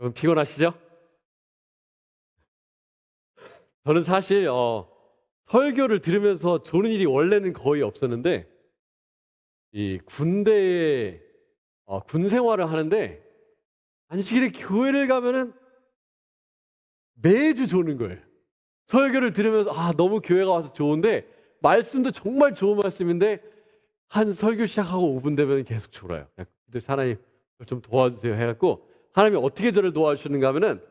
여러분 피곤하시죠? 저는 사실 설교를 들으면서 조는 일이 원래는 거의 없었는데 이 군대에 군 생활을 하는데 안식일에 교회를 가면은 매주 조는 거예요. 설교를 들으면서 너무 교회가 와서 좋은데 말씀도 정말 좋은 말씀인데 한 설교 시작하고 5분 되면 계속 졸아요. 그래서 하나님 좀 도와주세요 해갖고 하나님이 어떻게 저를 도와주시는가 하면은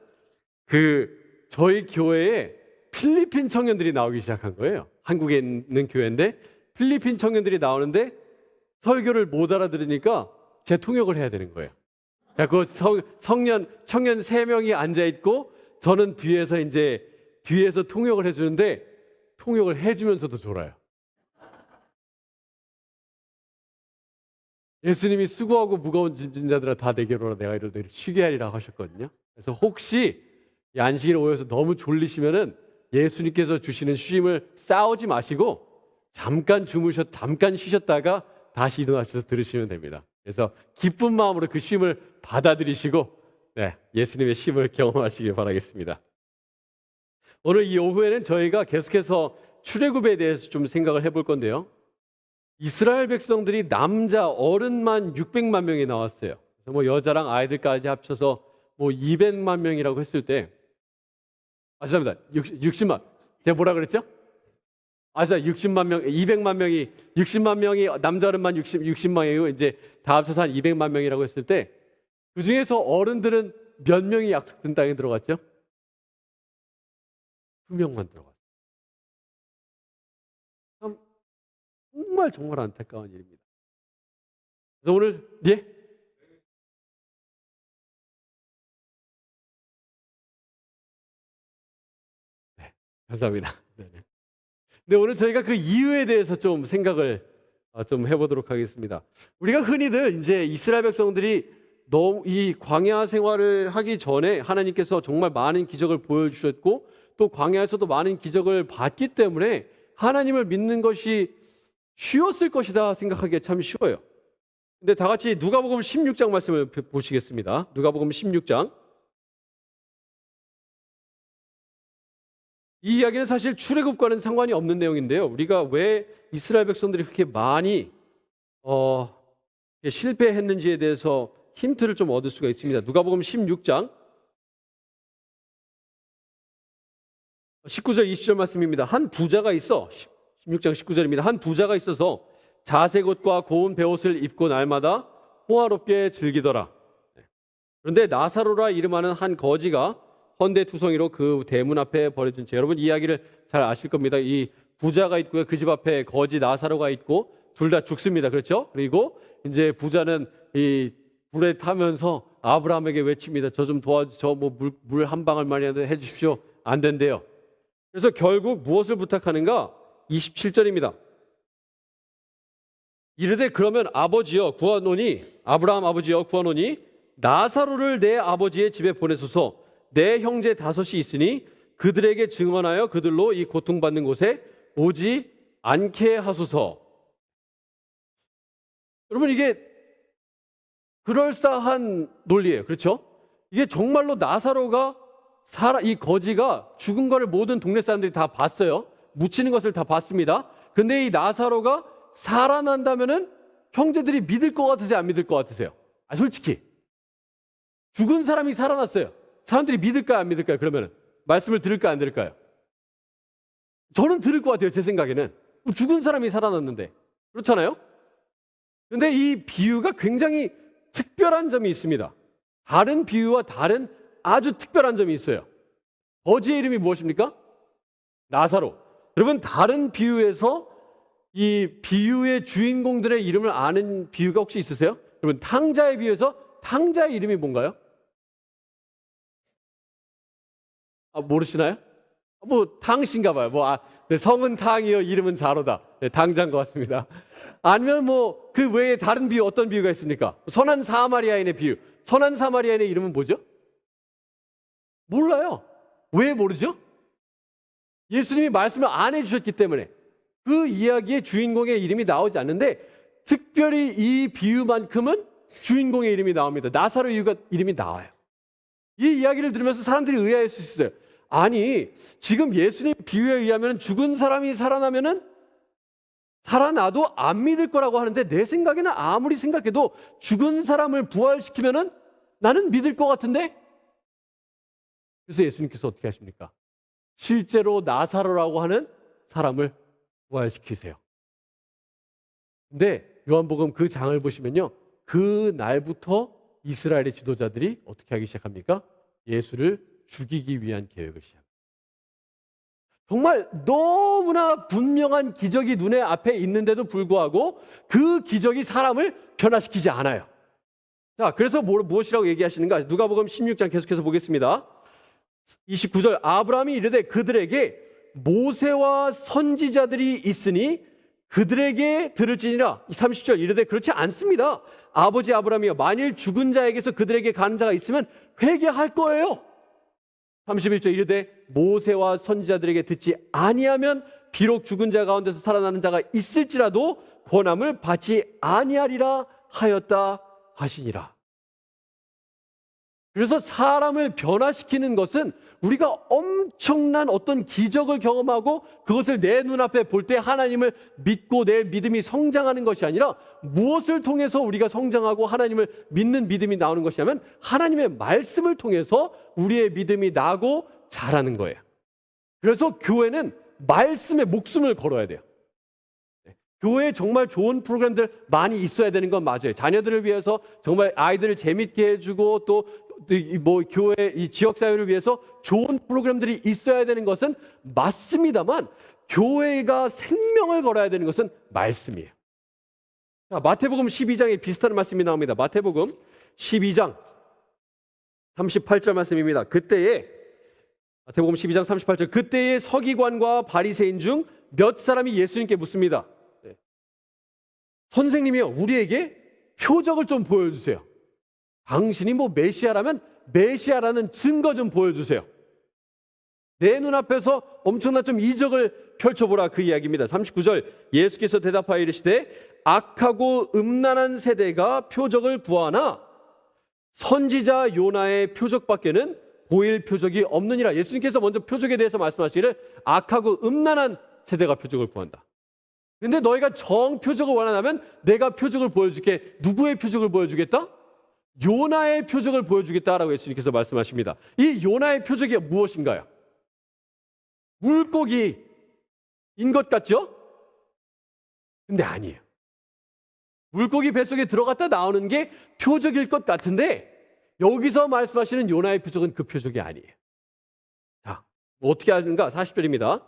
저희 교회에 필리핀 청년들이 나오기 시작한 거예요. 한국에 있는 교회인데 필리핀 청년들이 나오는데 설교를 못 알아들으니까 제 통역을 해야 되는 거예요. 그 청년 3명이 앉아 있고 저는 뒤에서 통역을 해주는데 통역을 해주면서도 졸아요. 예수님이 수고하고 무거운 짐진 자들아 다 내게로 오라 내가 이르되 쉬게 하리라 하셨거든요. 그래서 혹시 이 안식일에 오셔서 너무 졸리시면은 예수님께서 주시는 쉼을 싸우지 마시고 잠깐 잠깐 쉬셨다가 다시 일어나셔서 들으시면 됩니다. 그래서 기쁜 마음으로 그 쉼을 받아들이시고 예수님의 쉼을 경험하시길 바라겠습니다. 오늘 이 오후에는 저희가 계속해서 출애굽에 대해서 좀 생각을 해볼 건데요. 이스라엘 백성들이 남자 어른만 600만 명이 나왔어요. 그래서 여자랑 아이들까지 합쳐서 200만 명이라고 했을 때 죄송합니다. 60만. 제가 뭐라 그랬죠? 60만 명, 200만 명이 60만 명이 남자 어른만 60만이고 이제 다 합쳐서 한 200만 명이라고 했을 때 그 중에서 어른들은 몇 명이 약속된 땅에 들어갔죠? 2명만 들어갔어요. 참 정말 안타까운 일입니다. 그래서 오늘 감사합니다. 네네. 근데 오늘 저희가 그 이유에 대해서 좀 생각을 좀 해보도록 하겠습니다. 우리가 흔히들 이제 이스라엘 백성들이 너무 이 광야 생활을 하기 전에 하나님께서 정말 많은 기적을 보여주셨고 또 광야에서도 많은 기적을 봤기 때문에 하나님을 믿는 것이 쉬웠을 것이다 생각하기에 참 쉬워요. 근데 다 같이 누가복음 16장 말씀을 보시겠습니다. 누가복음 16장. 이 이야기는 사실 출애굽과는 상관이 없는 내용인데요. 우리가 왜 이스라엘 백성들이 그렇게 많이 실패했는지에 대해서 힌트를 좀 얻을 수가 있습니다. 누가복음 16장 19절 20절 말씀입니다. 한 부자가 있어 16장 19절입니다. 한 부자가 있어서 자색 옷과 고운 베옷을 입고 날마다 호화롭게 즐기더라. 그런데 나사로라 이름하는 한 거지가 헌데 투성이로 그 대문 앞에 버려진 채, 여러분 이 이야기를 잘 아실 겁니다. 이 부자가 있고요. 그 집 앞에 거지 나사로가 있고 둘 다 죽습니다. 그렇죠? 그리고 이제 부자는 이 불에 타면서 아브라함에게 외칩니다. 저 좀 도와줘. 물 한 방울만이라도 해 주십시오. 안 된대요. 그래서 결국 무엇을 부탁하는가? 27절입니다. 이르되 그러면 아버지여 구하노니, 아브라함 아버지여 구하노니 나사로를 내 아버지의 집에 보내소서. 내 형제 5이 있으니 그들에게 증언하여 그들로 이 고통받는 곳에 오지 않게 하소서. 여러분 이게 그럴싸한 논리예요. 그렇죠? 이게 정말로 나사로가 이 거지가 죽은 거를 모든 동네 사람들이 다 봤어요. 묻히는 것을 다 봤습니다. 그런데 이 나사로가 살아난다면은 형제들이 믿을 것 같으세요? 안 믿을 것 같으세요? 솔직히 죽은 사람이 살아났어요. 사람들이 믿을까요? 안 믿을까요? 그러면은 말씀을 들을까요? 안 들을까요? 저는 들을 것 같아요. 제 생각에는 죽은 사람이 살아났는데 그렇잖아요? 그런데 이 비유가 굉장히 특별한 점이 있습니다. 다른 비유와 다른 아주 특별한 점이 있어요. 거지의 이름이 무엇입니까? 나사로. 여러분 다른 비유에서 이 비유의 주인공들의 이름을 아는 비유가 혹시 있으세요? 여러분 탕자의 비유에서 탕자의 이름이 뭔가요? 모르시나요? 탕신가 봐요. 성은 탕이요 이름은 자로다. 당자인 것 같습니다. 아니면 그 외에 다른 비유 어떤 비유가 있습니까? 선한 사마리아인의 비유. 선한 사마리아인의 이름은 뭐죠? 몰라요. 왜 모르죠? 예수님이 말씀을 안 해주셨기 때문에 그 이야기의 주인공의 이름이 나오지 않는데 특별히 이 비유만큼은 주인공의 이름이 나옵니다. 나사로 이름이 나와요. 이 이야기를 들으면서 사람들이 의아할 수 있어요. 아니, 지금 예수님 비유에 의하면 죽은 사람이 살아나도 안 믿을 거라고 하는데, 내 생각에는 아무리 생각해도 죽은 사람을 부활시키면은 나는 믿을 것 같은데? 그래서 예수님께서 어떻게 하십니까? 실제로 나사로라고 하는 사람을 부활시키세요. 근데 요한복음 그 장을 보시면요, 그 날부터 이스라엘의 지도자들이 어떻게 하기 시작합니까? 예수를 죽이기 위한 계획을 시작합니다. 정말 너무나 분명한 기적이 눈에 앞에 있는데도 불구하고 그 기적이 사람을 변화시키지 않아요. 자, 그래서 무엇이라고 얘기하시는가? 누가복음 16장 계속해서 보겠습니다. 29절, 아브라함이 이르되 그들에게 모세와 선지자들이 있으니 그들에게 들을지니라. 30절, 이르되 그렇지 않습니다. 아버지 아브라함이여, 만일 죽은 자에게서 그들에게 가는 자가 있으면 회개할 거예요. 31절, 이르되 모세와 선지자들에게 듣지 아니하면 비록 죽은 자 가운데서 살아나는 자가 있을지라도 권함을 받지 아니하리라 하였다 하시니라. 그래서 사람을 변화시키는 것은 우리가 엄청난 어떤 기적을 경험하고 그것을 내 눈앞에 볼 때 하나님을 믿고 내 믿음이 성장하는 것이 아니라, 무엇을 통해서 우리가 성장하고 하나님을 믿는 믿음이 나오는 것이냐면 하나님의 말씀을 통해서 우리의 믿음이 나고 자라는 거예요. 그래서 교회는 말씀에 목숨을 걸어야 돼요. 교회에 정말 좋은 프로그램들 많이 있어야 되는 건 맞아요. 자녀들을 위해서 정말 아이들을 재밌게 해주고, 또 교회 이 지역 사회를 위해서 좋은 프로그램들이 있어야 되는 것은 맞습니다만, 교회가 생명을 걸어야 되는 것은 말씀이에요. 자, 마태복음 12장에 비슷한 말씀이 나옵니다. 마태복음 12장 38절 말씀입니다. 마태복음 12장 38절, 그때에 서기관과 바리새인 중 몇 사람이 예수님께 묻습니다. 선생님이요, 우리에게 표적을 좀 보여주세요. 당신이 메시아라면 메시아라는 증거 좀 보여주세요. 내 눈앞에서 엄청난 좀 이적을 펼쳐보라, 그 이야기입니다. 39절, 예수께서 대답하여 이르시되 악하고 음란한 세대가 표적을 구하나 선지자 요나의 표적밖에는 보일 표적이 없느니라. 예수님께서 먼저 표적에 대해서 말씀하시기를 악하고 음란한 세대가 표적을 구한다. 근데 너희가 정 표적을 원하면 내가 표적을 보여줄게. 누구의 표적을 보여주겠다? 요나의 표적을 보여주겠다라고 예수님께서 말씀하십니다. 이 요나의 표적이 무엇인가요? 물고기인 것 같죠? 근데 아니에요. 물고기 뱃속에 들어갔다 나오는 게 표적일 것 같은데, 여기서 말씀하시는 요나의 표적은 그 표적이 아니에요. 자, 어떻게 하는가? 40절입니다.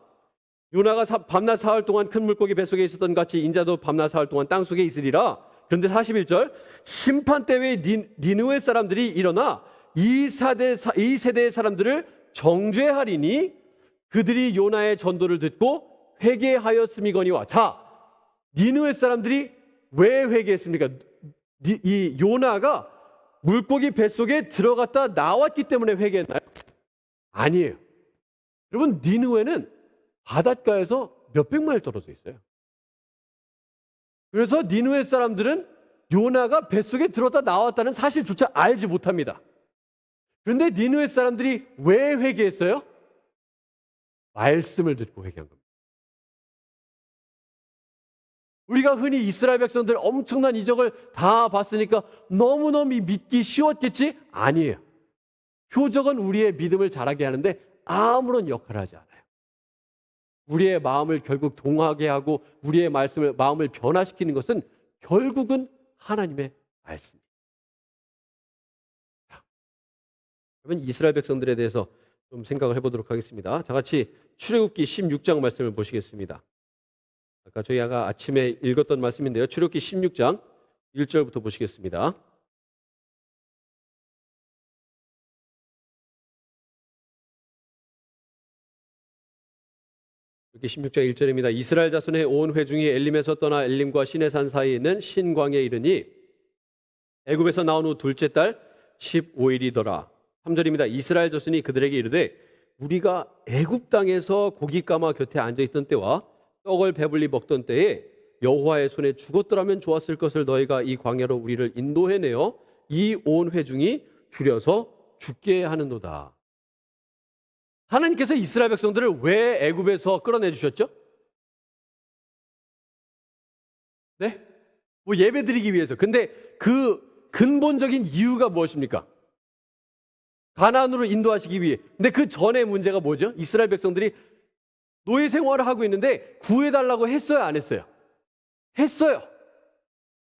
요나가 밤낮 사흘 동안 큰 물고기 뱃속에 있었던 같이 인자도 밤낮 사흘 동안 땅속에 있으리라. 그런데 41절, 심판 때에 니느웨 사람들이 일어나 이 세대의 사람들을 정죄하리니 그들이 요나의 전도를 듣고 회개하였음이거니와. 자, 니느웨 사람들이 왜 회개했습니까? 이 요나가 물고기 뱃속에 들어갔다 나왔기 때문에 회개했나요? 아니에요. 여러분, 니느웨는 바닷가에서 몇백 마일 떨어져 있어요. 그래서 니느웨 사람들은 요나가 뱃속에 들었다 나왔다는 사실조차 알지 못합니다. 그런데 니느웨 사람들이 왜 회개했어요? 말씀을 듣고 회개한 겁니다. 우리가 흔히 이스라엘 백성들 엄청난 이적을 다 봤으니까 너무너무 믿기 쉬웠겠지? 아니에요. 표적은 우리의 믿음을 자라게 하는데 아무런 역할을 하지 않아요. 우리의 마음을 결국 동하게 하고 우리의 마음을 변화시키는 것은 결국은 하나님의 말씀입니다. 그러면 이스라엘 백성들에 대해서 좀 생각을 해보도록 하겠습니다. 다 같이 출애굽기 16장 말씀을 보시겠습니다. 아까 저희가 아침에 읽었던 말씀인데요. 출애굽기 16장 1절부터 보시겠습니다. 출애굽기 16장 1절입니다. 이스라엘 자손의 온 회중이 엘림에서 떠나 엘림과 시내산 사이에 있는 신광에 이르니 애굽에서 나온 후 둘째 달 15일이더라. 3절입니다. 이스라엘 자손이 그들에게 이르되 우리가 애굽 땅에서 고기 까마 곁에 앉아 있던 때와 떡을 배불리 먹던 때에 여호와의 손에 죽었더라면 좋았을 것을 너희가 이 광야로 우리를 인도해내어 이 온 회중이 줄여서 죽게 하는도다. 하나님께서 이스라엘 백성들을 왜 애굽에서 끌어내 주셨죠? 네? 뭐 예배드리기 위해서. 근데 그 근본적인 이유가 무엇입니까? 가나안으로 인도하시기 위해. 근데 그 전에 문제가 뭐죠? 이스라엘 백성들이 노예 생활을 하고 있는데 구해달라고 했어요, 안 했어요? 했어요.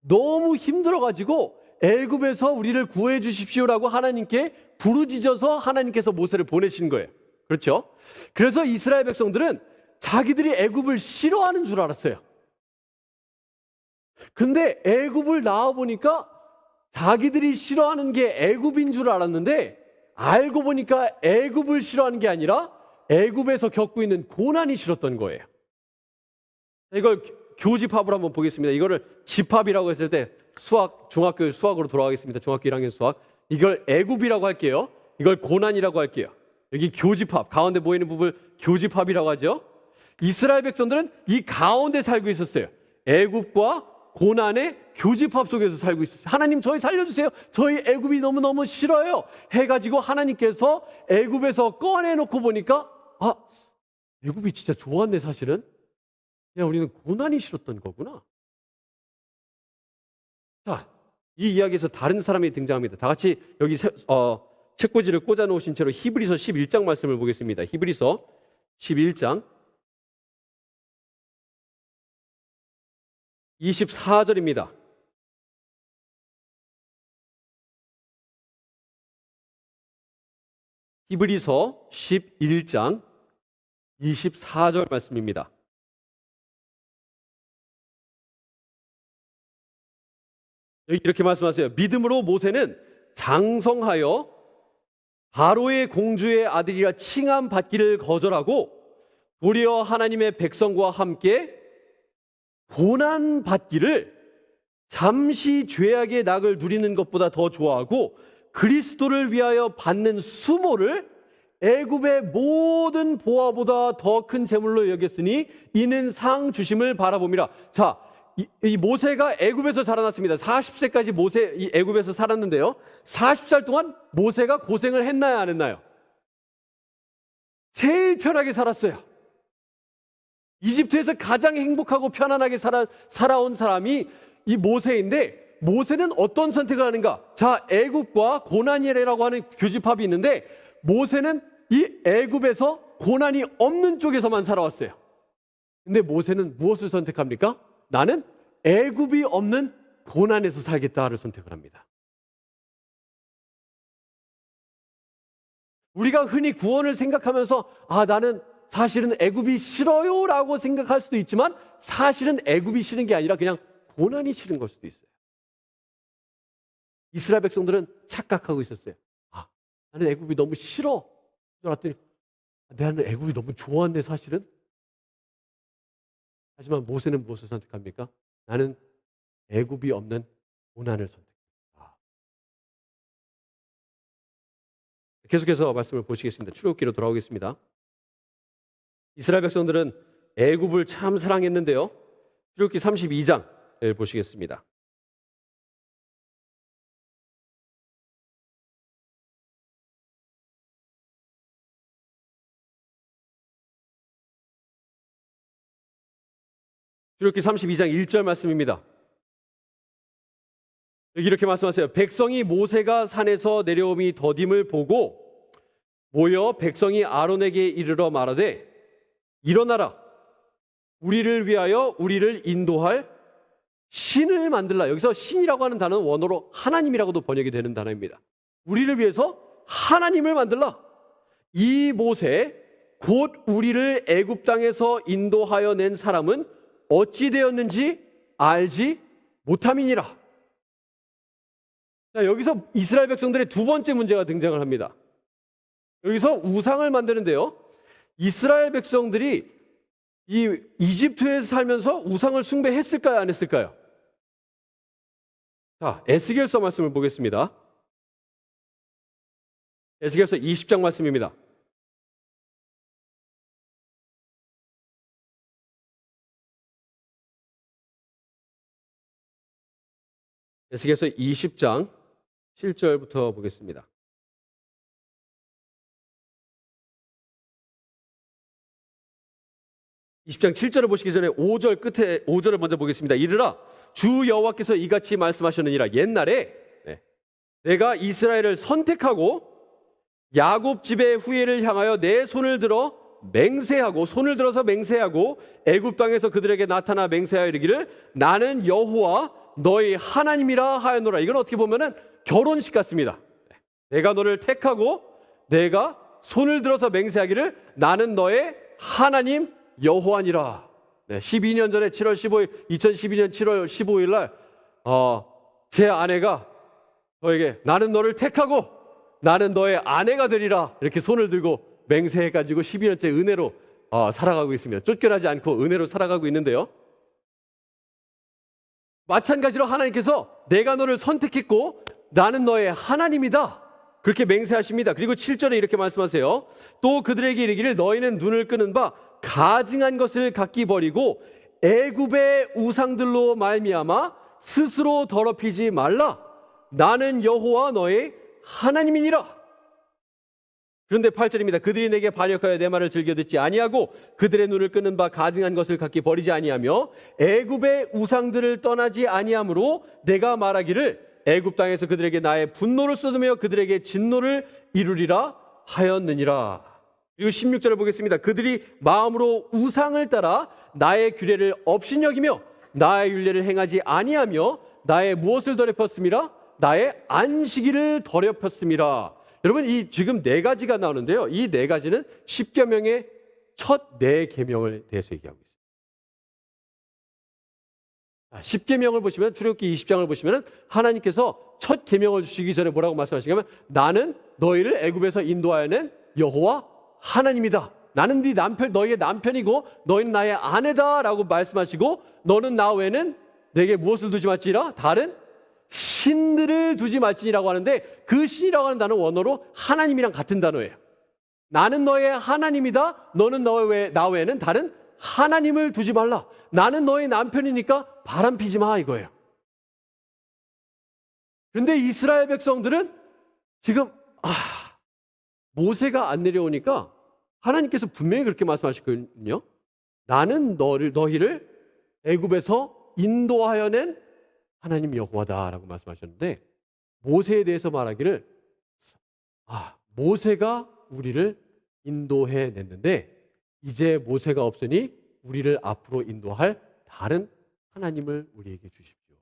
너무 힘들어가지고 애굽에서 우리를 구해 주십시오라고 하나님께 부르짖어서 하나님께서 모세를 보내신 거예요. 그렇죠? 그래서 이스라엘 백성들은 자기들이 애굽을 싫어하는 줄 알았어요. 근데 애굽을 나와 보니까 자기들이 싫어하는 게 애굽인 줄 알았는데 알고 보니까 애굽을 싫어하는 게 아니라 애굽에서 겪고 있는 고난이 싫었던 거예요. 이걸 교집합으로 한번 보겠습니다. 이거를 집합이라고 했을 때 수학, 중학교 수학으로 돌아가겠습니다. 중학교 1학년 수학. 이걸 애굽이라고 할게요. 이걸 고난이라고 할게요. 여기 교집합, 가운데 보이는 부분 교집합이라고 하죠. 이스라엘 백성들은 이 가운데 살고 있었어요. 애굽과 고난의 교집합 속에서 살고 있었어요. 하나님 저희 살려주세요. 저희 애굽이 너무너무 싫어요. 해가지고 하나님께서 애굽에서 꺼내놓고 보니까 애굽이 진짜 좋았네 사실은. 그냥 우리는 고난이 싫었던 거구나. 자, 이 이야기에서 다른 사람이 등장합니다. 다 같이 여기 책꽂이를 꽂아놓으신 채로 히브리서 11장 말씀을 보겠습니다. 히브리서 11장 24절입니다. 히브리서 11장 24절 말씀입니다. 여기 이렇게 말씀하세요. 믿음으로 모세는 장성하여 바로의 공주의 아들이라 칭함 받기를 거절하고 도리어 하나님의 백성과 함께 고난 받기를 잠시 죄악의 낙을 누리는 것보다 더 좋아하고 그리스도를 위하여 받는 수모를 애굽의 모든 보화보다 더 큰 재물로 여겼으니 이는 상 주심을 바라봄이라. 자, 이 모세가 애굽에서 자라났습니다. 40세까지 모세 이 애굽에서 살았는데요. 40살 동안 모세가 고생을 했나요, 안 했나요? 제일 편하게 살았어요. 이집트에서 가장 행복하고 편안하게 살아온 사람이 이 모세인데 모세는 어떤 선택을 하는가? 자, 애굽과 고난이라고 하는 교집합이 있는데 모세는 이 애굽에서 고난이 없는 쪽에서만 살아왔어요. 근데 모세는 무엇을 선택합니까? 나는 애굽이 없는 고난에서 살겠다를 선택을 합니다. 우리가 흔히 구원을 생각하면서 나는 사실은 애굽이 싫어요라고 생각할 수도 있지만 사실은 애굽이 싫은 게 아니라 그냥 고난이 싫은 걸 수도 있어요. 이스라엘 백성들은 착각하고 있었어요. 나는 애굽이 너무 싫어. 그랬더니 나는 애굽이 너무 좋았네 사실은. 하지만 모세는 무엇을 선택합니까? 나는 애굽이 없는 고난을 선택합니다. 계속해서 말씀을 보시겠습니다. 출애굽기로 돌아오겠습니다. 이스라엘 백성들은 애굽을 참 사랑했는데요. 출애굽기 32장을 보시겠습니다. 출애굽기 32장 1절 말씀입니다. 여기 이렇게 말씀하세요. 백성이 모세가 산에서 내려옴이 더딤을 보고 모여 백성이 아론에게 이르러 말하되 일어나라 우리를 위하여 우리를 인도할 신을 만들라. 여기서 신이라고 하는 단어는 원어로 하나님이라고도 번역이 되는 단어입니다. 우리를 위해서 하나님을 만들라. 이 모세 곧 우리를 애굽 땅에서 인도하여 낸 사람은 어찌 되었는지 알지 못함이니라. 자, 여기서 이스라엘 백성들의 두 번째 문제가 등장을 합니다. 여기서 우상을 만드는데요. 이스라엘 백성들이 이 이집트에서 살면서 우상을 숭배했을까요? 안 했을까요? 자, 에스겔서 말씀을 보겠습니다. 에스겔서 20장 말씀입니다. 에스겔서 20장 7절부터 보겠습니다. 20장 7절을 보시기 전에 5절 끝에 5절을 먼저 보겠습니다. 이르라 주 여호와께서 이같이 말씀하셨느니라. 옛날에 내가 이스라엘을 선택하고 야곱 집의 후예를 향하여 내 손을 들어서 맹세하고 애굽 땅에서 그들에게 나타나 맹세하여 이르기를 나는 여호와 너희 하나님이라 하였노라. 이건 어떻게 보면은 결혼식 같습니다. 내가 너를 택하고 내가 손을 들어서 맹세하기를 나는 너의 하나님 여호와니라. 12년 전에 7월 15일 2012년 7월 15일 날 제 아내가 저에게 나는 너를 택하고 나는 너의 아내가 되리라 이렇게 손을 들고 맹세해가지고 12년째 은혜로 살아가고 있습니다. 쫓겨나지 않고 은혜로 살아가고 있는데요. 마찬가지로 하나님께서 내가 너를 선택했고 나는 너의 하나님이다 그렇게 맹세하십니다. 그리고 7절에 이렇게 말씀하세요. 또 그들에게 이르기를 너희는 눈을 끄는 바 가증한 것을 각기 버리고 애굽의 우상들로 말미암아 스스로 더럽히지 말라. 나는 여호와 너의 하나님이니라. 그런데 8절입니다. 그들이 내게 반역하여 내 말을 즐겨 듣지 아니하고 그들의 눈을 끄는 바 가증한 것을 각기 버리지 아니하며 애굽의 우상들을 떠나지 아니하므로 내가 말하기를 애굽 땅에서 그들에게 나의 분노를 쏟으며 그들에게 진노를 이루리라 하였느니라. 그리고 16절을 보겠습니다. 그들이 마음으로 우상을 따라 나의 규례를 업신여기며 나의 율례를 행하지 아니하며 나의 무엇을 더럽혔음이라? 나의 안식일을 더럽혔음이라. 여러분 이 지금 네 가지가 나오는데요. 이 네 가지는 십계명의 첫 네 계명을 대해서 얘기하고 있습니다. 십계명을 보시면 출애굽기 20장을 보시면 하나님께서 첫 계명을 주시기 전에 뭐라고 말씀하시냐면 나는 너희를 애굽에서 인도하여낸 여호와 하나님이다. 나는 네 남편, 너희의 남편이고 너희는 나의 아내다라고 말씀하시고 너는 나 외에는 내게 무엇을 두지 말지니라? 다른 신들을 두지 말지니라고 하는데 그 신이라고 하는 단어는 원어로 하나님이랑 같은 단어예요. 나는 너의 하나님이다. 너는 나 외에는 다른 하나님을 두지 말라. 나는 너의 남편이니까 바람 피지 마 이거예요. 그런데 이스라엘 백성들은 지금 모세가 안 내려오니까 하나님께서 분명히 그렇게 말씀하셨거든요. 나는 너희를 애굽에서 인도하여 낸 하나님 여호와다라고 말씀하셨는데 모세에 대해서 말하기를 모세가 우리를 인도해 냈는데 이제 모세가 없으니 우리를 앞으로 인도할 다른 하나님을 우리에게 주십시오.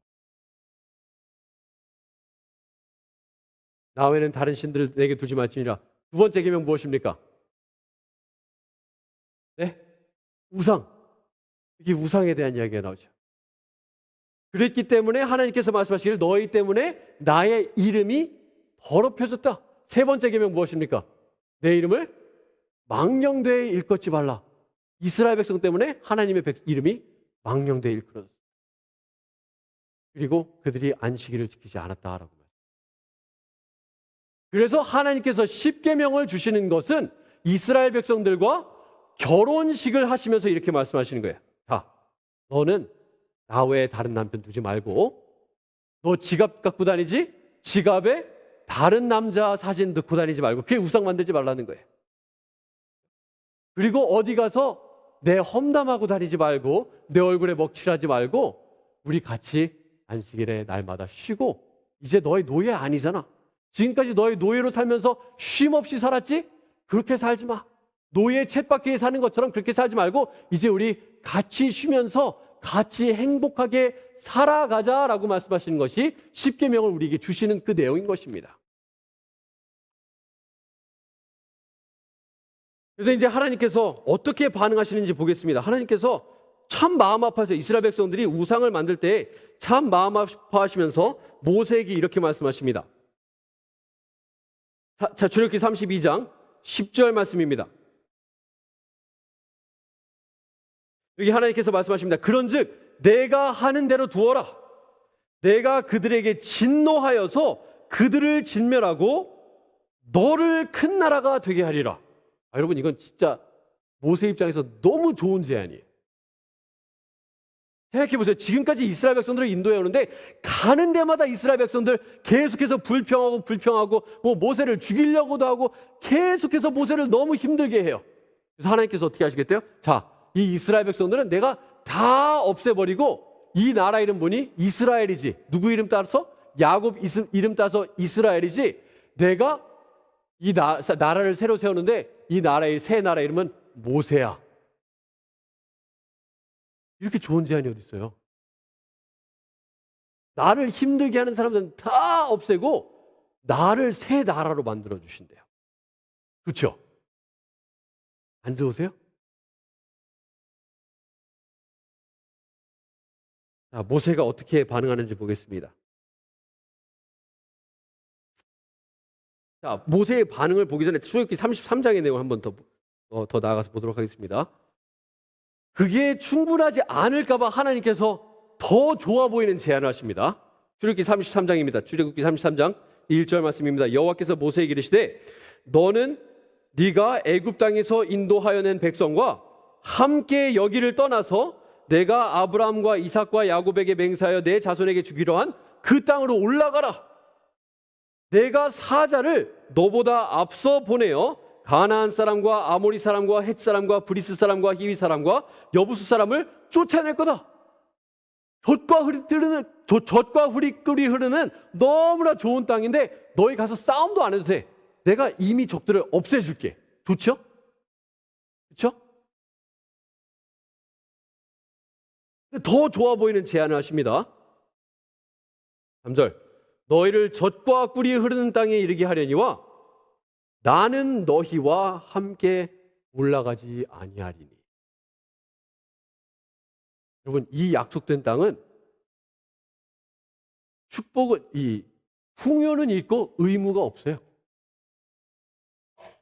나 외에는 다른 신들을 내게 두지 말지니라. 두 번째 계명 무엇입니까? 네? 우상. 이게 우상에 대한 이야기가 나오죠. 그랬기 때문에 하나님께서 말씀하시기를 너희 때문에 나의 이름이 더럽혀졌다. 세 번째 계명 무엇입니까? 내 이름을 망령되이 일컫지 말라. 이스라엘 백성 때문에 하나님의 이름이 망령되이 일컬어졌다. 그리고 그들이 안식일을 지키지 않았다라고 말합니다. 그래서 하나님께서 십계명을 주시는 것은 이스라엘 백성들과 결혼식을 하시면서 이렇게 말씀하시는 거예요. 자, 너는 나 외에 다른 남편 두지 말고 너 지갑 갖고 다니지? 지갑에 다른 남자 사진 넣고 다니지 말고 그게 우상 만들지 말라는 거예요. 그리고 어디 가서 내 험담하고 다니지 말고 내 얼굴에 먹칠하지 말고 우리 같이 안식일에 날마다 쉬고 이제 너의 노예 아니잖아. 지금까지 너의 노예로 살면서 쉼 없이 살았지? 그렇게 살지 마. 노예 쳇바퀴에 사는 것처럼 그렇게 살지 말고 이제 우리 같이 쉬면서 같이 행복하게 살아가자라고 말씀하시는 것이 십계명을 우리에게 주시는 그 내용인 것입니다. 그래서 이제 하나님께서 어떻게 반응하시는지 보겠습니다. 하나님께서 참 마음 아파서 이스라엘 백성들이 우상을 만들 때 참 마음 아파하시면서 모세에게 이렇게 말씀하십니다. 자, 출애굽기 32장 10절 말씀입니다. 여기 하나님께서 말씀하십니다. 그런즉 내가 하는 대로 두어라. 내가 그들에게 진노하여서 그들을 진멸하고 너를 큰 나라가 되게 하리라. 여러분 이건 진짜 모세 입장에서 너무 좋은 제안이에요. 생각해보세요. 지금까지 이스라엘 백성들을 인도해 오는데 가는 데마다 이스라엘 백성들 계속해서 불평하고 뭐 모세를 죽이려고도 하고 계속해서 모세를 너무 힘들게 해요. 그래서 하나님께서 어떻게 하시겠대요? 자, 이 이스라엘 백성들은 내가 다 없애버리고 이 나라 이름 뭐니? 이스라엘이지. 누구 이름 따라서? 야곱 이름 따서 이스라엘이지. 내가 이 나라를 새로 세우는데 이 나라의 새 나라 이름은 모세야. 이렇게 좋은 제안이 어디 있어요? 나를 힘들게 하는 사람들은 다 없애고 나를 새 나라로 만들어 주신대요. 그렇죠? 안 좋으세요? 자, 모세가 어떻게 반응하는지 보겠습니다. 자, 모세의 반응을 보기 전에 출애굽기 33장의 내용 한번 더 나아가서 보도록 하겠습니다. 그게 충분하지 않을까 봐 하나님께서 더 좋아 보이는 제안을 하십니다. 출애굽기 33장입니다. 출애굽기 33장 1절 말씀입니다. 여호와께서 모세에게 이르시되 너는 네가 애굽 땅에서 인도하여 낸 백성과 함께 여기를 떠나서 내가 아브라함과 이삭과 야곱에게 맹세하여 내 자손에게 주기로 한 그 땅으로 올라가라. 내가 사자를 너보다 앞서 보내어 가나안 사람과 아모리 사람과 헷 사람과 브리스 사람과 히위 사람과 여부수 사람을 쫓아낼 거다. 젖과 꿀이 흐르는 너무나 좋은 땅인데 너희 가서 싸움도 안 해도 돼. 내가 이미 적들을 없애줄게. 좋죠? 그렇죠? 더 좋아 보이는 제안을 하십니다. 3절 너희를 젖과 꿀이 흐르는 땅에 이르게 하려니와 나는 너희와 함께 올라가지 아니하리니. 여러분, 이 약속된 땅은 축복은 이 풍요는 있고 의무가 없어요.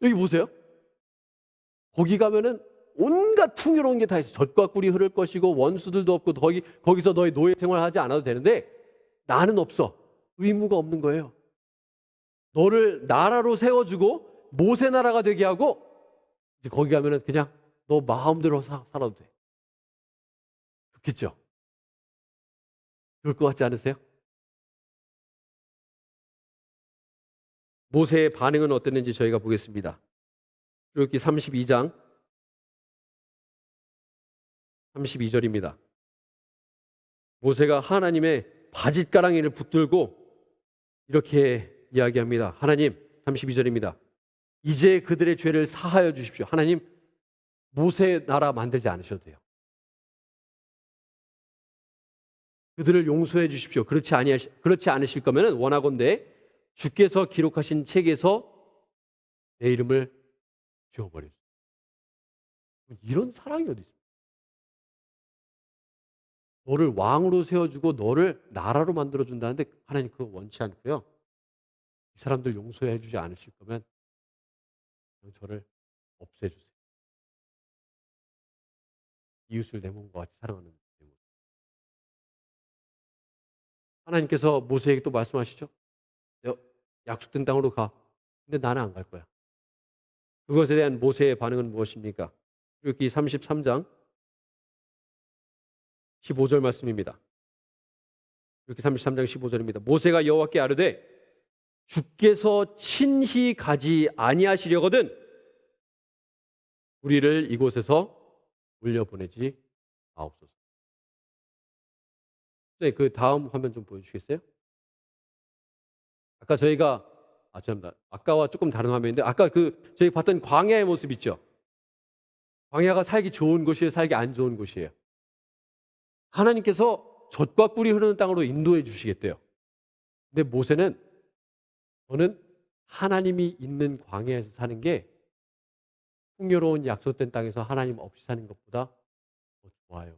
여기 보세요. 거기 가면은 온갖 풍요로운 게 다 있어. 젖과 꿀이 흐를 것이고 원수들도 없고 거기서 너희 노예 생활하지 않아도 되는데 나는 없어. 의무가 없는 거예요. 너를 나라로 세워주고 모세 나라가 되게 하고 이제 거기 가면은 그냥 너 마음대로 살아도 돼. 좋겠죠? 그럴 것 같지 않으세요? 모세의 반응은 어땠는지 저희가 보겠습니다. 출애굽기 32장 32절입니다. 모세가 하나님의 바짓가랑이를 붙들고 이렇게 이야기합니다. 하나님, 32절입니다. 이제 그들의 죄를 사하여 주십시오. 하나님, 모세 나라 만들지 않으셔도 돼요. 그들을 용서해 주십시오. 그렇지 않으실 거면 원하건대 주께서 기록하신 책에서 내 이름을 지워버리십시오. 이런 사랑이 어디 있어요? 너를 왕으로 세워주고 너를 나라로 만들어준다는데 하나님 그거 원치 않고요. 이 사람들 용서해 주지 않으실 거면 저를 없애주세요. 이웃을 내 몸과 같이 사랑하는 내용. 하나님께서 모세에게 또 말씀하시죠. 약속된 땅으로 가. 근데 나는 안 갈 거야. 그것에 대한 모세의 반응은 무엇입니까? 출애굽기 33장 15절 말씀입니다. 출애굽기 33장 15절입니다. 모세가 여호와께 아뢰되 주께서 친히 가지 아니하시려거든 우리를 이곳에서 올려보내지 마옵소서. 네, 그 다음 화면 좀 보여주시겠어요? 아까 저희가 죄송합니다. 아까와 조금 다른 화면인데 아까 저희 봤던 광야의 모습 있죠? 광야가 살기 좋은 곳이에요, 살기 안 좋은 곳이에요? 하나님께서 젖과 꿀이 흐르는 땅으로 인도해 주시겠대요. 근데 모세는 저는 하나님이 있는 광야에서 사는 게 풍요로운 약속된 땅에서 하나님 없이 사는 것보다 더 좋아요.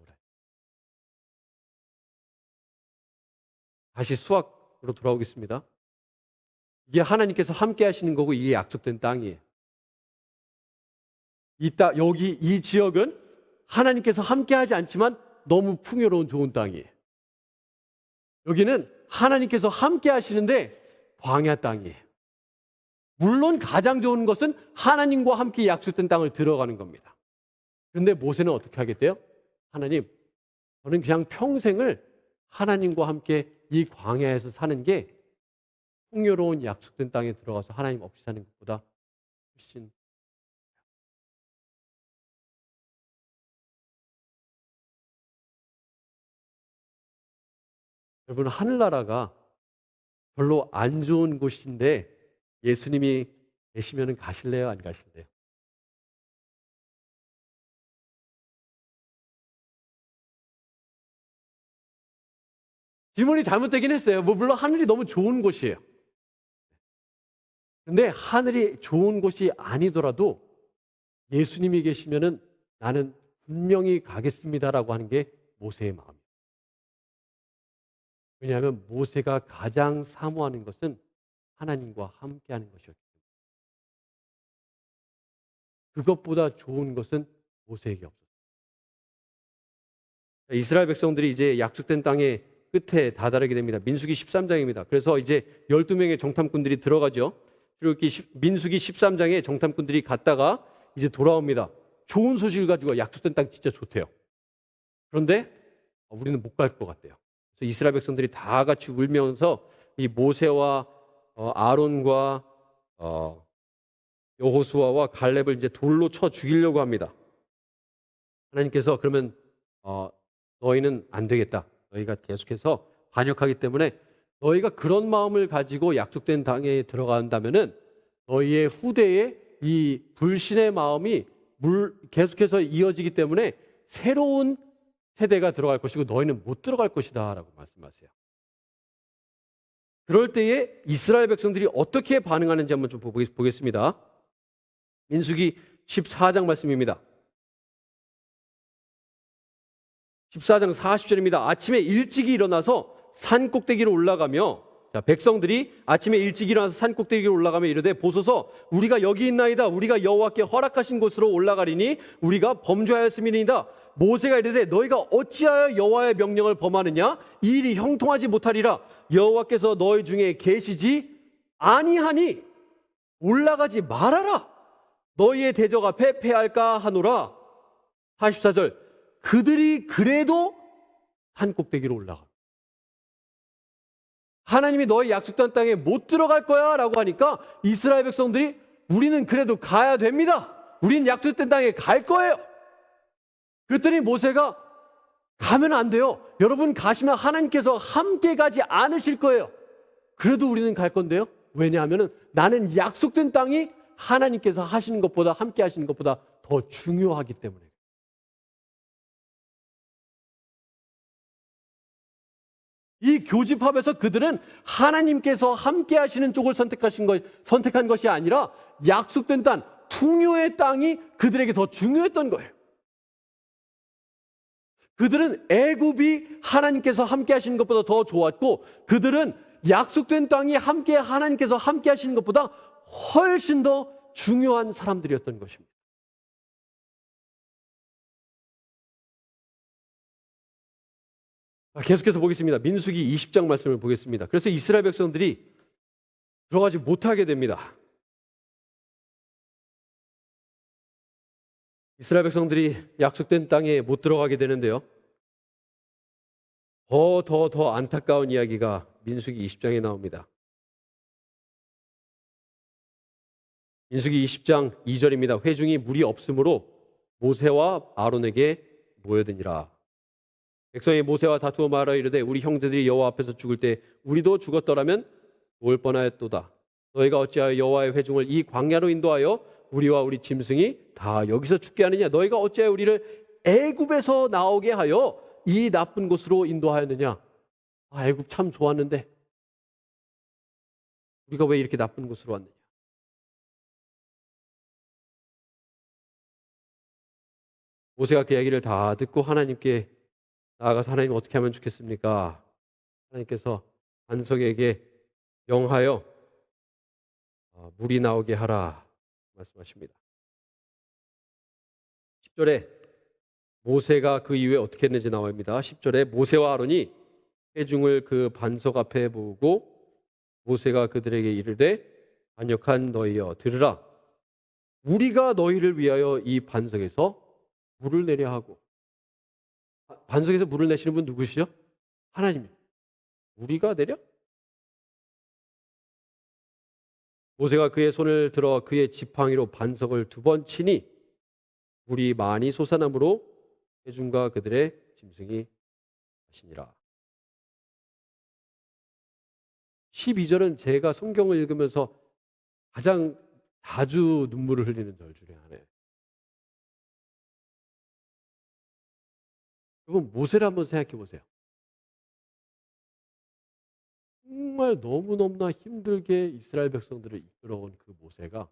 다시 수학으로 돌아오겠습니다. 이게 하나님께서 함께 하시는 거고 이게 약속된 땅이에요. 여기 이 지역은 하나님께서 함께 하지 않지만 너무 풍요로운 좋은 땅이에요. 여기는 하나님께서 함께 하시는데 광야 땅이에요. 물론 가장 좋은 것은 하나님과 함께 약속된 땅을 들어가는 겁니다. 그런데 모세는 어떻게 하겠대요? 하나님, 저는 그냥 평생을 하나님과 함께 이 광야에서 사는 게 풍요로운 약속된 땅에 들어가서 하나님 없이 사는 것보다 훨씬 여러분, 하늘나라가 별로 안 좋은 곳인데 예수님이 계시면 가실래요? 안 가실래요? 질문이 잘못되긴 했어요. 뭐 물론 하늘이 너무 좋은 곳이에요. 근데 하늘이 좋은 곳이 아니더라도 예수님이 계시면은 나는 분명히 가겠습니다라고 하는 게 모세의 마음이에요. 왜냐하면 모세가 가장 사모하는 것은 하나님과 함께하는 것이었기 때문에 그것보다 좋은 것은 모세에게 없었어요. 이스라엘 백성들이 이제 약속된 땅의 끝에 다다르게 됩니다. 민수기 13장입니다. 그래서 이제 12명의 정탐꾼들이 들어가죠. 민수기 13장에 정탐꾼들이 갔다가 이제 돌아옵니다. 좋은 소식을 가지고 약속된 땅 진짜 좋대요. 그런데 우리는 못 갈 것 같대요. 그래서 이스라엘 백성들이 다 같이 울면서 이 모세와 아론과 여호수아와 갈렙을 이제 돌로 쳐 죽이려고 합니다. 하나님께서 그러면 너희는 안 되겠다. 너희가 계속해서 반역하기 때문에 너희가 그런 마음을 가지고 약속된 땅에 들어간다면은 너희의 후대에 이 불신의 마음이 계속해서 이어지기 때문에 새로운 세대가 들어갈 것이고 너희는 못 들어갈 것이다라고 말씀하세요. 그럴 때에 이스라엘 백성들이 어떻게 반응하는지 한번 좀 보겠습니다. 민수기 14장 말씀입니다. 14장 40절입니다. 아침에 일찍 일어나서 산 꼭대기로 올라가며 백성들이 아침에 일찍 일어나서 산 꼭대기로 올라가며 이르되 보소서 우리가 여기 있나이다. 우리가 여호와께 허락하신 곳으로 올라가리니 우리가 범죄하였음이니이다. 모세가 이르되 너희가 어찌하여 여호와의 명령을 범하느냐 이 일이 형통하지 못하리라. 여호와께서 너희 중에 계시지 아니하니 올라가지 말아라. 너희의 대적 앞에 패할까 하노라. 44절 그들이 그래도 산 꼭대기로 올라가. 하나님이 너희 약속된 땅에 못 들어갈 거야 라고 하니까 이스라엘 백성들이 우리는 그래도 가야 됩니다. 우리는 약속된 땅에 갈 거예요. 그랬더니 모세가 가면 안 돼요. 여러분 가시면 하나님께서 함께 가지 않으실 거예요. 그래도 우리는 갈 건데요. 왜냐하면 나는 약속된 땅이 하나님께서 하시는 것보다 함께 하시는 것보다 더 중요하기 때문에. 이 교집합에서 그들은 하나님께서 함께 하시는 쪽을 선택한 것이 아니라 약속된 땅, 풍요의 땅이 그들에게 더 중요했던 거예요. 그들은 애굽이 하나님께서 함께 하시는 것보다 더 좋았고 그들은 약속된 땅이 하나님께서 함께 하시는 것보다 훨씬 더 중요한 사람들이었던 것입니다. 계속해서 보겠습니다. 민수기 20장 말씀을 보겠습니다. 그래서 이스라엘 백성들이 들어가지 못하게 됩니다. 이스라엘 백성들이 약속된 땅에 못 들어가게 되는데요. 더 안타까운 이야기가 민수기 20장에 나옵니다. 민수기 20장 2절입니다. 회중이 물이 없으므로 모세와 아론에게 모여드니라. 백성이 모세와 다투어 말하여 이르되 우리 형제들이 여호와 앞에서 죽을 때 우리도 죽었더라면 올 뻔하였도다. 너희가 어찌하여 여호와의 회중을 이 광야로 인도하여 우리와 우리 짐승이 다 여기서 죽게 하느냐? 너희가 어찌하여 우리를 애굽에서 나오게 하여 이 나쁜 곳으로 인도하였느냐? 애굽 참 좋았는데 우리가 왜 이렇게 나쁜 곳으로 왔느냐? 모세가 그 이야기를 다 듣고 하나님께 나아가서 하나님 어떻게 하면 좋겠습니까? 하나님께서 반석에게 명하여 물이 나오게 하라 말씀하십니다. 10절에 모세가 그 이후에 어떻게 했는지 나옵니다. 10절에 모세와 아론이 회중을 그 반석 앞에 모으고 모세가 그들에게 이르되 반역한 너희여 들으라. 우리가 너희를 위하여 이 반석에서 물을 내려 하고 반석에서 물을 내시는 분 누구시죠? 하나님. 우리가 내려? 모세가 그의 손을 들어 그의 지팡이로 반석을 2번 치니 물이 많이 솟아나므로 회중과 그들의 짐승이 하시니라. 12절은 제가 성경을 읽으면서 가장 자주 눈물을 흘리는 절 중에 하나예요. 여러분 모세를 한번 생각해 보세요. 정말 너무너무나 힘들게 이스라엘 백성들을 이끌어온 그 모세가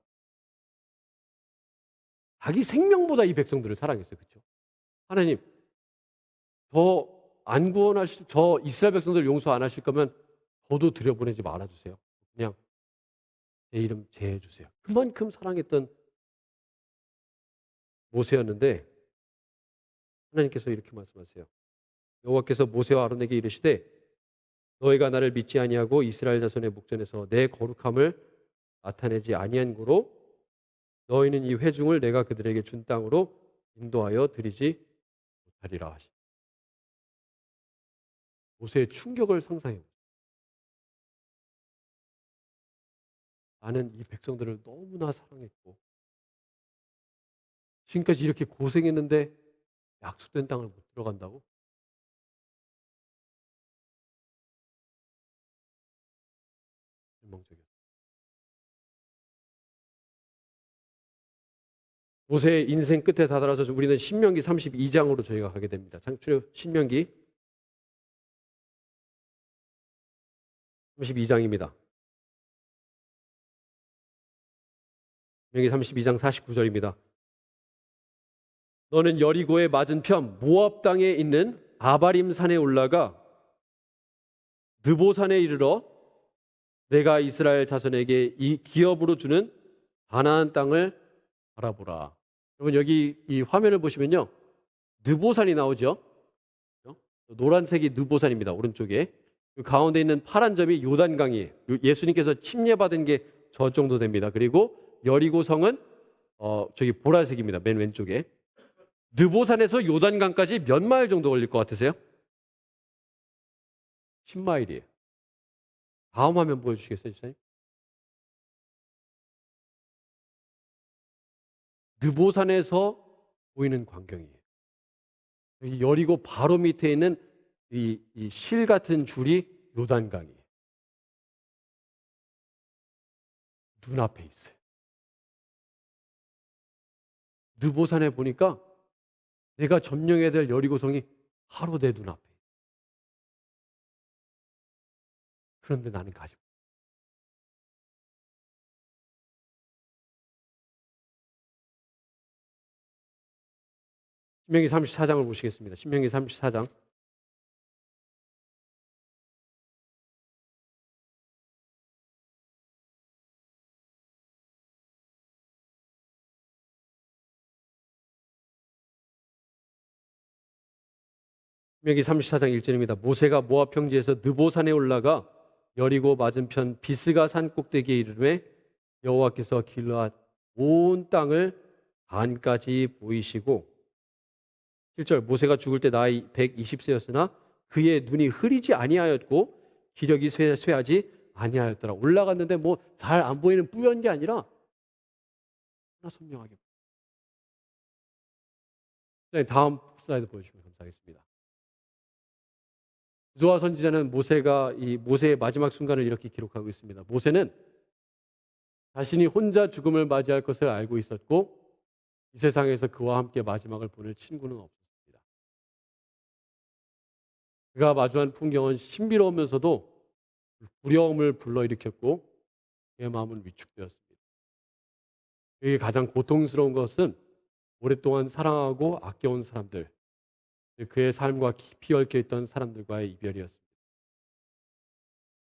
자기 생명보다 이 백성들을 사랑했어요. 그렇죠? 하나님 저 이스라엘 백성들 용서 안 하실 거면 저도 들여보내지 말아 주세요. 그냥 제 이름 제해 주세요. 그만큼 사랑했던 모세였는데 하나님께서 이렇게 말씀하세요. 여호와께서 모세와 아론에게 이르시되 너희가 나를 믿지 아니하고 이스라엘 자손의 목전에서 내 거룩함을 나타내지 아니한 고로 너희는 이 회중을 내가 그들에게 준 땅으로 인도하여 드리지 못하리라 하시. 모세의 충격을 상상해 보세요. 나는 이 백성들을 너무나 사랑했고 지금까지 이렇게 고생했는데 약속된 땅을 못 들어간다고? 절망적이었어요. 모세의 인생 끝에 다다라서 우리는 신명기 32장으로 저희가 가게 됩니다. 신명기 32장입니다. 신명기 32장 49절입니다. 너는 여리고의 맞은편 모압 땅에 있는 아바림 산에 올라가 느보산에 이르러 내가 이스라엘 자손에게 이 기업으로 주는 가나안 땅을 바라보라. 여러분 여기 이 화면을 보시면요. 느보산이 나오죠. 노란색이 느보산입니다. 오른쪽에. 그 가운데 있는 파란 점이 요단강이에요. 예수님께서 침례받은 게 저 정도 됩니다. 그리고 여리고성은 저기 보라색입니다. 맨 왼쪽에. 느보산에서 요단강까지 몇 마일 정도 걸릴 것 같으세요? 10마일이에요. 다음 화면 보여주시겠어요, 집사님? 느보산에서 보이는 광경이에요. 이 여리고 바로 밑에 있는 이 실 같은 줄이 요단강이에요. 눈앞에 있어요. 느보산에 보니까 내가 점령해야 될 여리고성이 바로 내 눈앞에. 그런데 나는 가지 못. 신명기 34장을 보시겠습니다. 신명기 34장. 신명기 34장 1절입니다. 모세가 모압 평지에서 느보산에 올라가 여리고 맞은편 비스가 산 꼭대기에 이르되 여호와께서 길르앗 온 땅을 반까지 보이시고 7절 모세가 죽을 때 나이 120세였으나 그의 눈이 흐리지 아니하였고 기력이 쇠하지 아니하였더라. 올라갔는데 뭐 잘 안 보이는 뿌연 게 아니라 하나 선명하게. 네, 다음 슬라이드 보여주시면 감사하겠습니다. 조아 선지자는 모세가 이 모세의 마지막 순간을 이렇게 기록하고 있습니다. 모세는 자신이 혼자 죽음을 맞이할 것을 알고 있었고 이 세상에서 그와 함께 마지막을 보낼 친구는 없었습니다. 그가 마주한 풍경은 신비로우면서도 두려움을 불러일으켰고 그의 마음은 위축되었습니다. 그에게 가장 고통스러운 것은 오랫동안 사랑하고 아껴온 사람들, 그의 삶과 깊이 얽혀 있던 사람들과의 이별이었습니다.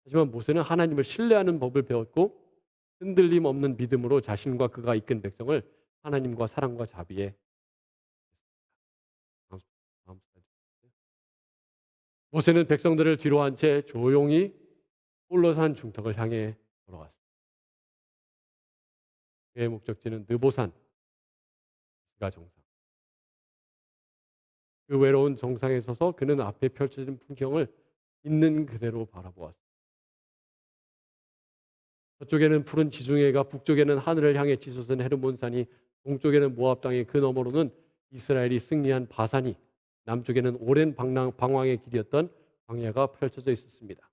하지만 모세는 하나님을 신뢰하는 법을 배웠고 흔들림 없는 믿음으로 자신과 그가 이끈 백성을 하나님과 사랑과 자비에 다음 슬라이드. 모세는 백성들을 뒤로 한 채 조용히 홀로 산 중턱을 향해 걸어갔습니다. 그의 목적지는 느보산 가 정상. 그 외로운 정상에 서서 그는 앞에 펼쳐진 풍경을 있는 그대로 바라보았습니다. 서쪽에는 푸른 지중해가, 북쪽에는 하늘을 향해 치솟은 헤르몬산이, 동쪽에는 모압 땅이, 그 너머로는 이스라엘이 승리한 바산이, 남쪽에는 오랜 방황의 길이었던 광야가 펼쳐져 있었습니다.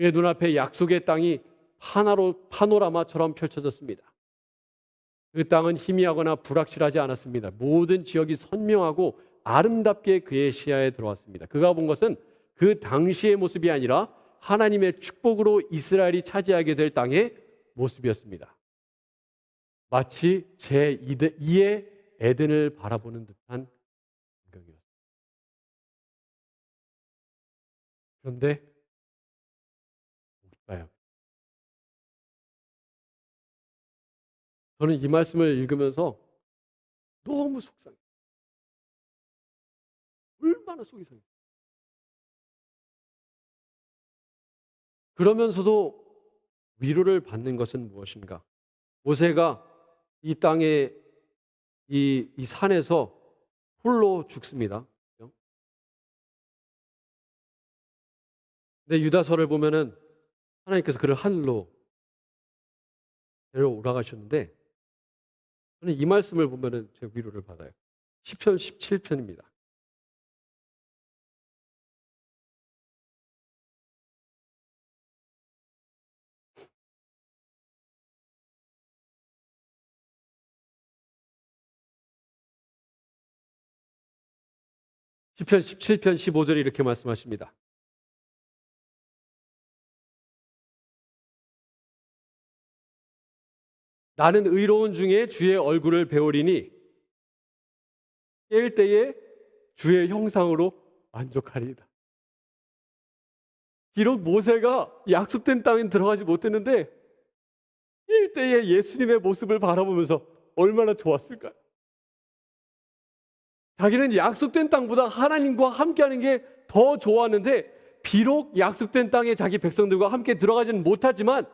그의 눈앞에 약속의 땅이 파노라마처럼 펼쳐졌습니다. 그 땅은 희미하거나 불확실하지 않았습니다. 모든 지역이 선명하고 아름답게 그의 시야에 들어왔습니다. 그가 본 것은 그 당시의 모습이 아니라 하나님의 축복으로 이스라엘이 차지하게 될 땅의 모습이었습니다. 마치 제2의 에덴을 바라보는 듯한 풍경이었습니다. 그런데 뭘까요? 저는 이 말씀을 읽으면서 너무 속상해요. 얼마나 속이 상해요. 그러면서도 위로를 받는 것은 무엇인가? 모세가 이 땅에 이 산에서 홀로 죽습니다. 근데 유다서를 보면은 하나님께서 그를 하늘로 데려오라 가셨는데 저는 이 말씀을 보면은 제가 위로를 받아요. 시편 17편입니다. 시편 17편 15절에 이렇게 말씀하십니다. 나는 의로운 중에 주의 얼굴을 배우리니 깰 때에 주의 형상으로 만족하리이다. 비록 모세가 약속된 땅에 들어가지 못했는데 깰 때에 예수님의 모습을 바라보면서 얼마나 좋았을까요? 자기는 약속된 땅보다 하나님과 함께하는 게 더 좋았는데 비록 약속된 땅에 자기 백성들과 함께 들어가지는 못하지만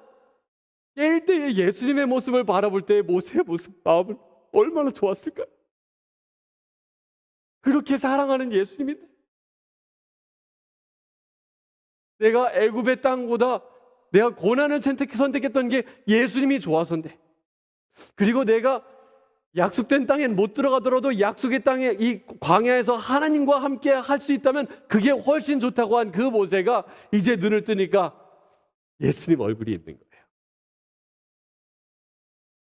깰 때에 예수님의 모습을 바라볼 때 모세의 모습 마음을 얼마나 좋았을까요? 그렇게 사랑하는 예수님인데 내가 애굽의 땅보다 내가 고난을 선택했던 게 예수님이 좋아서인데 그리고 내가 약속된 땅엔 못 들어가더라도 약속의 땅에 이 광야에서 하나님과 함께 할 수 있다면 그게 훨씬 좋다고 한 그 모세가 이제 눈을 뜨니까 예수님 얼굴이 있는 거예요.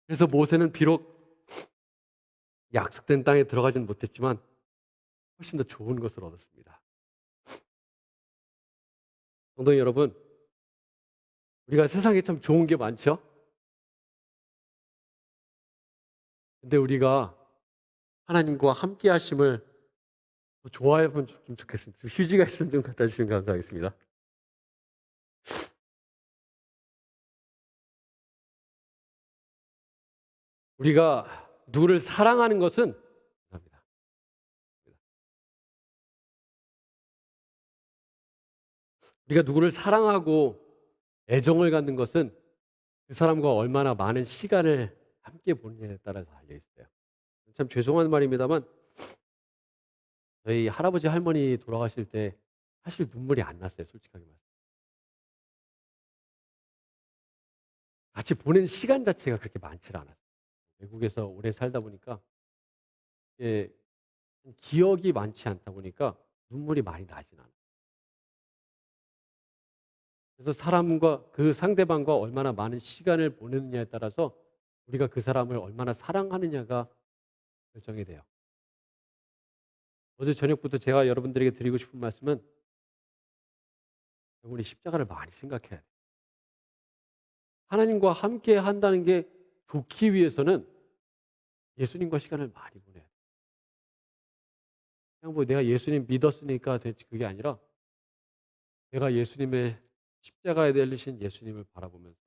그래서 모세는 비록 약속된 땅에 들어가지는 못했지만 훨씬 더 좋은 것을 얻었습니다. 성도 여러분, 우리가 세상에 참 좋은 게 많죠? 근데 우리가 하나님과 함께 하심을 좋아해 보면 좀 좋겠습니다. 좀 휴지가 있으면 좀 갖다 주시면 감사하겠습니다. 우리가 누구를 사랑하는 것은 감사합니다. 우리가 누구를 사랑하고 애정을 갖는 것은 그 사람과 얼마나 많은 시간을 함께 보내냐에 따라서 달려 있어요. 참 죄송한 말입니다만 저희 할아버지 할머니 돌아가실 때 사실 눈물이 안 났어요. 솔직하게 말해서. 같이 보낸 시간 자체가 그렇게 많지는 않았어요. 외국에서 오래 살다 보니까 예, 기억이 많지 않다 보니까 눈물이 많이 나진 않아요. 그래서 사람과 그 상대방과 얼마나 많은 시간을 보내느냐에 따라서 우리가 그 사람을 얼마나 사랑하느냐가 결정이 돼요. 어제 저녁부터 제가 여러분들에게 드리고 싶은 말씀은 우리 십자가를 많이 생각해야 돼요. 하나님과 함께 한다는 게 좋기 위해서는 예수님과 시간을 많이 보내야 돼요. 그냥 뭐 내가 예수님 믿었으니까 됐지 그게 아니라 내가 예수님의 십자가에 달리신 예수님을 바라보면서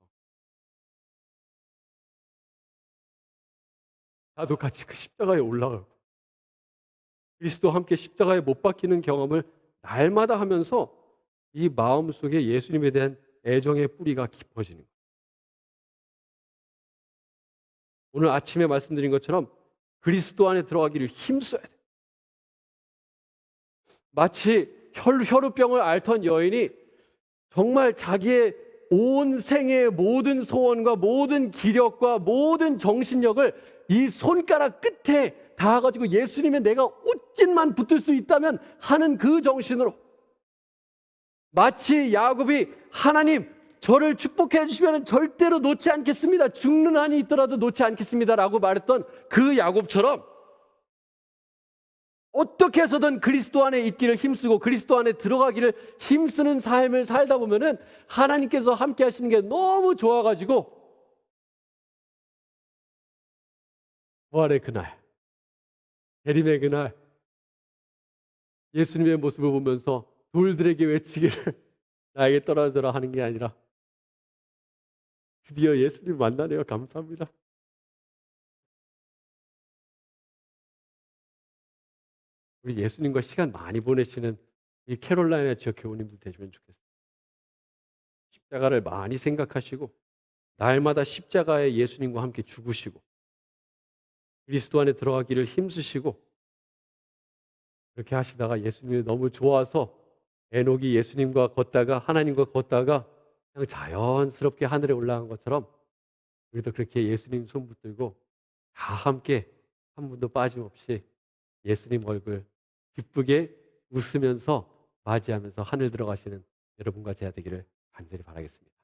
나도 같이 그 십자가에 올라가고 그리스도와 함께 십자가에 못 박히는 경험을 날마다 하면서 이 마음속에 예수님에 대한 애정의 뿌리가 깊어지는 거예요. 오늘 아침에 말씀드린 것처럼 그리스도 안에 들어가기를 힘써야 돼요. 마치 혈루병을 앓던 여인이 정말 자기의 온 생의 모든 소원과 모든 기력과 모든 정신력을 이 손가락 끝에 닿아가지고 예수님의 내가 옷깃만 붙들 수 있다면 하는 그 정신으로 마치 야곱이 하나님 저를 축복해 주시면 절대로 놓지 않겠습니다. 죽는 한이 있더라도 놓지 않겠습니다라고 말했던 그 야곱처럼 어떻게 해서든 그리스도 안에 있기를 힘쓰고 그리스도 안에 들어가기를 힘쓰는 삶을 살다 보면은 하나님께서 함께 하시는 게 너무 좋아가지고 부활의 그날, 재림의 그날 예수님의 모습을 보면서 돌들에게 외치기를 나에게 떨어져라 하는 게 아니라 드디어 예수님 만나네요. 감사합니다. 우리 예수님과 시간 많이 보내시는 이 캐롤라이나 지역 교우님들 되시면 좋겠어요. 십자가를 많이 생각하시고 날마다 십자가에 예수님과 함께 죽으시고 그리스도 안에 들어가기를 힘쓰시고 그렇게 하시다가 예수님이 너무 좋아서 에녹이 예수님과 걷다가 하나님과 걷다가 그냥 자연스럽게 하늘에 올라간 것처럼 우리도 그렇게 예수님 손 붙들고 다 함께 한 분도 빠짐없이 예수님 얼굴 기쁘게 웃으면서 맞이하면서 하늘 들어가시는 여러분과 제가 되기를 간절히 바라겠습니다.